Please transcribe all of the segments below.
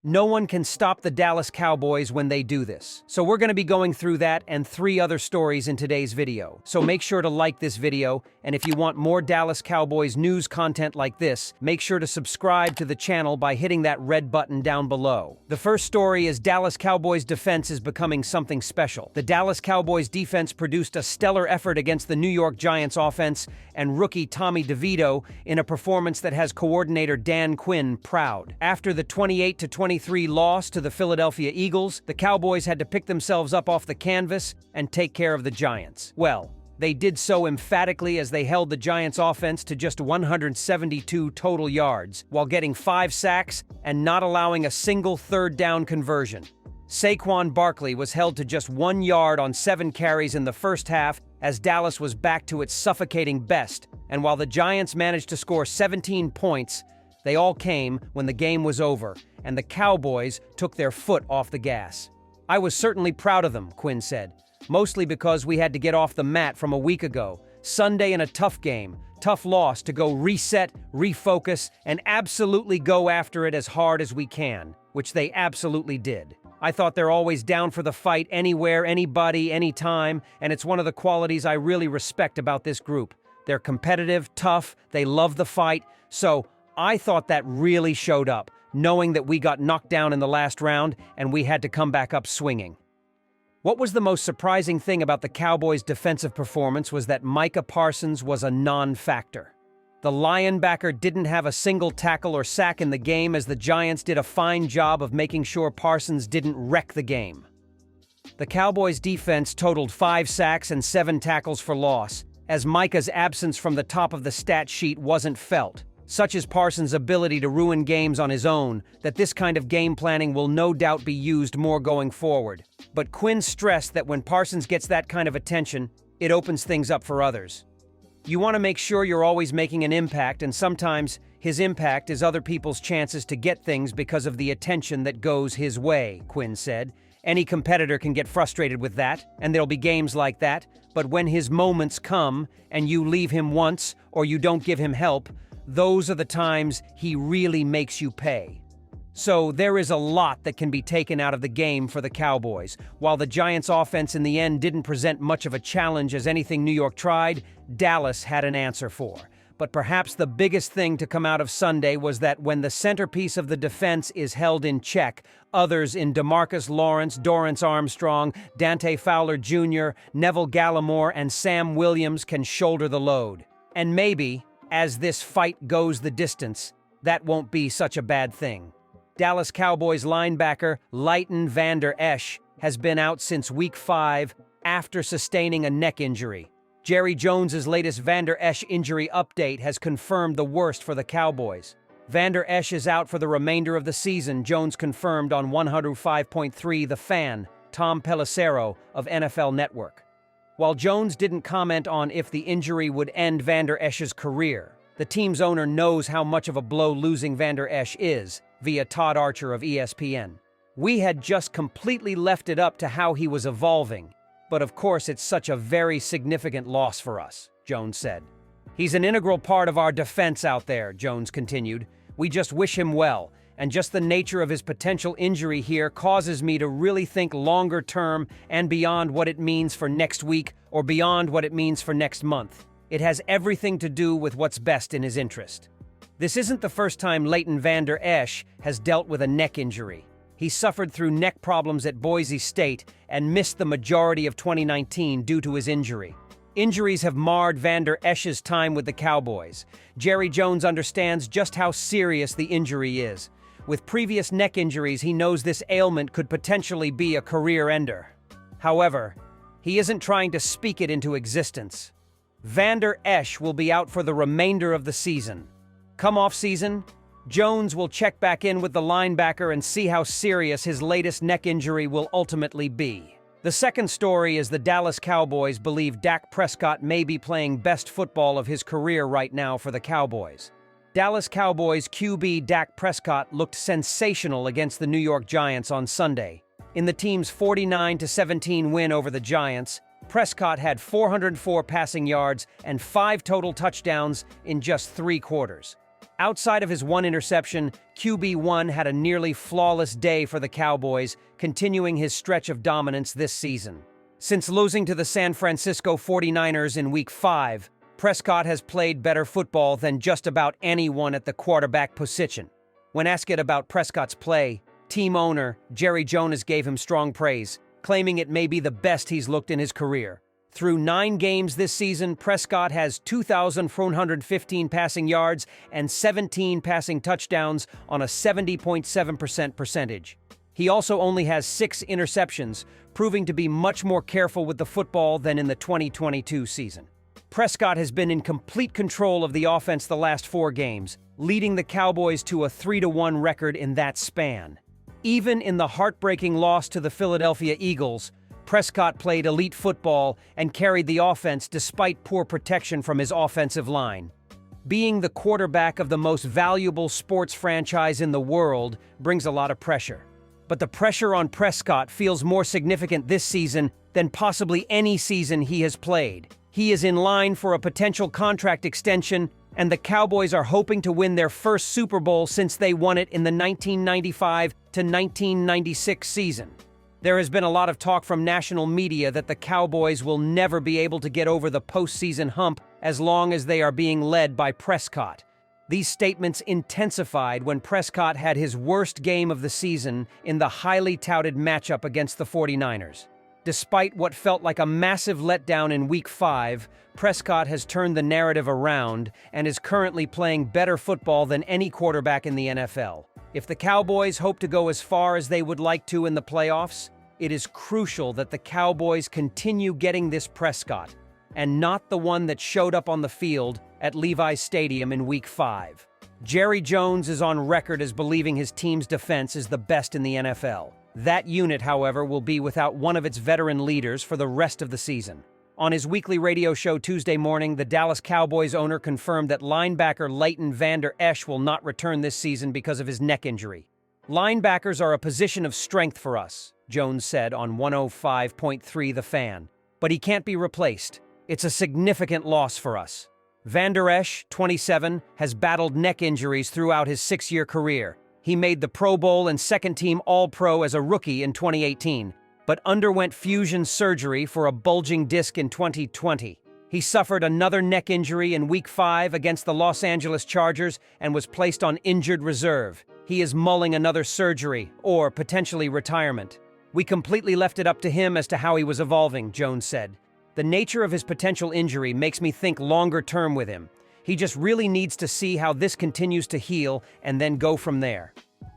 No one can stop the Dallas Cowboys when they do this. So we're going to be going through that and 3 other stories in today's video. So make sure to like this video, and if you want more Dallas Cowboys news content like this, make sure to subscribe to the channel by hitting that red button down below. The first story is Dallas Cowboys defense is becoming something special. The Dallas Cowboys defense produced a stellar effort against the New York Giants offense and rookie Tommy DeVito in a performance that has coordinator Dan Quinn proud. After the 28-23 loss to the Philadelphia Eagles, the Cowboys had to pick themselves up off the canvas and take care of the Giants. Well, they did so emphatically as they held the Giants' offense to just 172 total yards, while getting 5 sacks and not allowing a single third-down conversion. Saquon Barkley was held to just 1 yard on 7 carries in the first half as Dallas was back to its suffocating best, and while the Giants managed to score 17 points, they all came when the game was over, and the Cowboys took their foot off the gas. "I was certainly proud of them," Quinn said, "mostly because we had to get off the mat from a week ago. Sunday in a tough game, tough loss to go reset, refocus, and absolutely go after it as hard as we can," which they absolutely did. "I thought they're always down for the fight anywhere, anybody, anytime, and it's one of the qualities I really respect about this group. They're competitive, tough, they love the fight, so I thought that really showed up, knowing that we got knocked down in the last round and we had to come back up swinging." What was the most surprising thing about the Cowboys' defensive performance was that Micah Parsons was a non-factor. The linebacker didn't have a single tackle or sack in the game as the Giants did a fine job of making sure Parsons didn't wreck the game. The Cowboys' defense totaled 5 sacks and 7 tackles for loss, as Micah's absence from the top of the stat sheet wasn't felt. Such is Parsons' ability to ruin games on his own, that this kind of game planning will no doubt be used more going forward. But Quinn stressed that when Parsons gets that kind of attention, it opens things up for others. "You want to make sure you're always making an impact, and sometimes his impact is other people's chances to get things because of the attention that goes his way," Quinn said. "Any competitor can get frustrated with that, and there'll be games like that, but when his moments come, and you leave him once, or you don't give him help, those are the times he really makes you pay." So there is a lot that can be taken out of the game for the Cowboys. While the Giants' offense in the end didn't present much of a challenge as anything New York tried, Dallas had an answer for. But perhaps the biggest thing to come out of Sunday was that when the centerpiece of the defense is held in check, others in DeMarcus Lawrence, Dorrance Armstrong, Dante Fowler Jr., Neville Gallimore, and Sam Williams can shoulder the load. And maybe, as this fight goes the distance, that won't be such a bad thing. Dallas Cowboys linebacker Leighton Vander Esch has been out since Week 5 after sustaining a neck injury. Jerry Jones's latest Vander Esch injury update has confirmed the worst for the Cowboys. Vander Esch is out for the remainder of the season, Jones confirmed on 105.3 The Fan, Tom Pelissero of NFL Network. While Jones didn't comment on if the injury would end Vander Esch's career, the team's owner knows how much of a blow losing Vander Esch is, via Todd Archer of ESPN. "We had just completely left it up to how he was evolving, but of course it's such a very significant loss for us," Jones said. "He's an integral part of our defense out there," Jones continued. "We just wish him well, and just the nature of his potential injury here causes me to really think longer term and beyond what it means for next week or beyond what it means for next month. It has everything to do with what's best in his interest." This isn't the first time Leighton Vander Esch has dealt with a neck injury. He suffered through neck problems at Boise State and missed the majority of 2019 due to his injury. Injuries have marred Vander Esch's time with the Cowboys. Jerry Jones understands just how serious the injury is. With previous neck injuries, he knows this ailment could potentially be a career ender. However, he isn't trying to speak it into existence. Vander Esch will be out for the remainder of the season. Come off season, Jones will check back in with the linebacker and see how serious his latest neck injury will ultimately be. The second story is the Dallas Cowboys believe Dak Prescott may be playing best football of his career right now for the Cowboys. Dallas Cowboys QB Dak Prescott looked sensational against the New York Giants on Sunday. In the team's 49-17 win over the Giants, Prescott had 404 passing yards and 5 total touchdowns in just 3 quarters. Outside of his one interception, QB1 had a nearly flawless day for the Cowboys, continuing his stretch of dominance this season. Since losing to the San Francisco 49ers in Week 5, Prescott has played better football than just about anyone at the quarterback position. When asked about Prescott's play, team owner Jerry Jones gave him strong praise, claiming it may be the best he's looked in his career. Through 9 games this season, Prescott has 2,415 passing yards and 17 passing touchdowns on a 70.7% percentage. He also only has 6 interceptions, proving to be much more careful with the football than in the 2022 season. Prescott has been in complete control of the offense the last 4 games, leading the Cowboys to a 3-1 record in that span. Even in the heartbreaking loss to the Philadelphia Eagles, Prescott played elite football and carried the offense despite poor protection from his offensive line. Being the quarterback of the most valuable sports franchise in the world brings a lot of pressure. But the pressure on Prescott feels more significant this season than possibly any season he has played. He is in line for a potential contract extension, and the Cowboys are hoping to win their first Super Bowl since they won it in the 1995 to 1996 season. There has been a lot of talk from national media that the Cowboys will never be able to get over the postseason hump as long as they are being led by Prescott. These statements intensified when Prescott had his worst game of the season in the highly touted matchup against the 49ers. Despite what felt like a massive letdown in Week 5, Prescott has turned the narrative around and is currently playing better football than any quarterback in the NFL. If the Cowboys hope to go as far as they would like to in the playoffs, it is crucial that the Cowboys continue getting this Prescott, and not the one that showed up on the field at Levi's Stadium in Week 5. Jerry Jones is on record as believing his team's defense is the best in the NFL. That unit, however, will be without one of its veteran leaders for the rest of the season. On his weekly radio show Tuesday morning, the Dallas Cowboys owner confirmed that linebacker Vander Esch will not return this season because of his neck injury. "Linebackers are a position of strength for us," Jones said on 105.3 The Fan. "But he can't be replaced. It's a significant loss for us." Vander Esch, 27, has battled neck injuries throughout his 6-year career. He made the Pro Bowl and second-team All-Pro as a rookie in 2018, but underwent fusion surgery for a bulging disc in 2020. He suffered another neck injury in Week 5 against the Los Angeles Chargers and was placed on injured reserve. He is mulling another surgery, or potentially retirement. "We completely left it up to him as to how he was evolving," Jones said. "The nature of his potential injury makes me think longer term with him. He just really needs to see how this continues to heal and then go from there."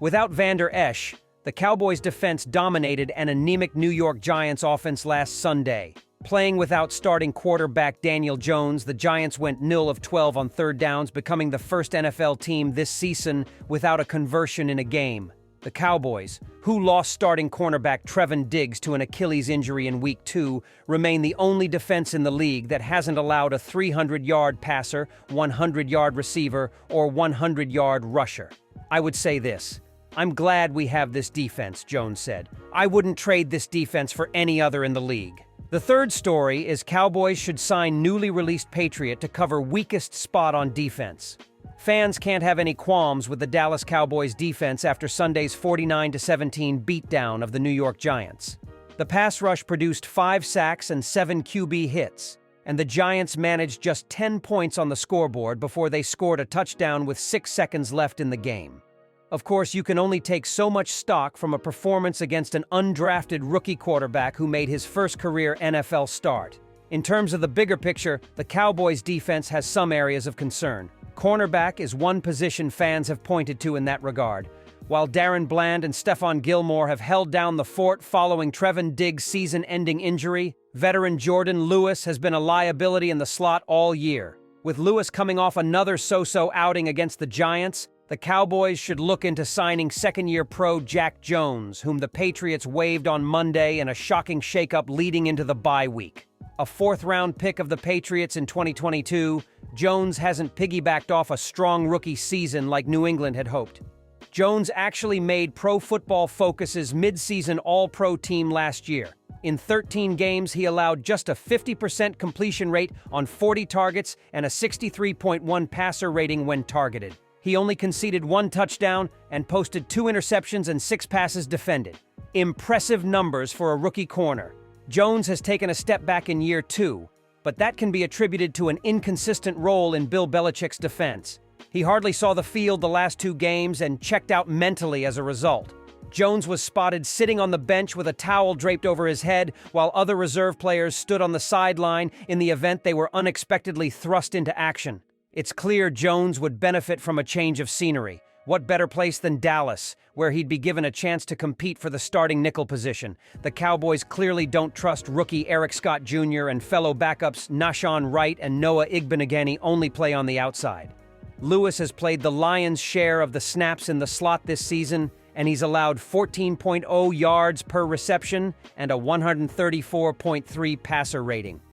Without Vander Esch, the Cowboys' defense dominated an anemic New York Giants offense last Sunday. Playing without starting quarterback Daniel Jones, the Giants went 0 of 12 on third downs, becoming the first NFL team this season without a conversion in a game. The Cowboys, who lost starting cornerback Trevon Diggs to an Achilles injury in Week 2, remain the only defense in the league that hasn't allowed a 300-yard passer, 100-yard receiver, or 100-yard rusher. "I would say this. I'm glad we have this defense," Jones said. "I wouldn't trade this defense for any other in the league." The third story is Cowboys should sign newly released Patriot to cover weakest spot on defense. Fans can't have any qualms with the Dallas Cowboys defense after Sunday's 49-17 beatdown of the New York Giants. The pass rush produced 5 sacks and 7 QB hits, and the Giants managed just 10 points on the scoreboard before they scored a touchdown with 6 seconds left in the game. Of course, you can only take so much stock from a performance against an undrafted rookie quarterback who made his first career NFL start. In terms of the bigger picture, the Cowboys' defense has some areas of concern. Cornerback is one position fans have pointed to in that regard. While Darren Bland and Stephon Gilmore have held down the fort following Trevon Diggs' season-ending injury, veteran Jordan Lewis has been a liability in the slot all year. With Lewis coming off another so-so outing against the Giants, the Cowboys should look into signing second-year pro Jack Jones, whom the Patriots waived on Monday in a shocking shakeup leading into the bye week. A fourth-round pick of the Patriots in 2022, Jones hasn't piggybacked off a strong rookie season like New England had hoped. Jones actually made Pro Football Focus's mid-season All-Pro team last year. In 13 games, he allowed just a 50% completion rate on 40 targets and a 63.1 passer rating when targeted. He only conceded 1 touchdown and posted 2 interceptions and 6 passes defended. Impressive numbers for a rookie corner. Jones has taken a step back in year 2, but that can be attributed to an inconsistent role in Bill Belichick's defense. He hardly saw the field the last 2 games and checked out mentally as a result. Jones was spotted sitting on the bench with a towel draped over his head, while other reserve players stood on the sideline in the event they were unexpectedly thrust into action. It's clear Jones would benefit from a change of scenery. What better place than Dallas, where he'd be given a chance to compete for the starting nickel position? The Cowboys clearly don't trust rookie Eric Scott Jr. and fellow backups Nahshon Wright and Noah Igbinoghene only play on the outside. Lewis has played the lion's share of the snaps in the slot this season, and he's allowed 14.0 yards per reception and a 134.3 passer rating.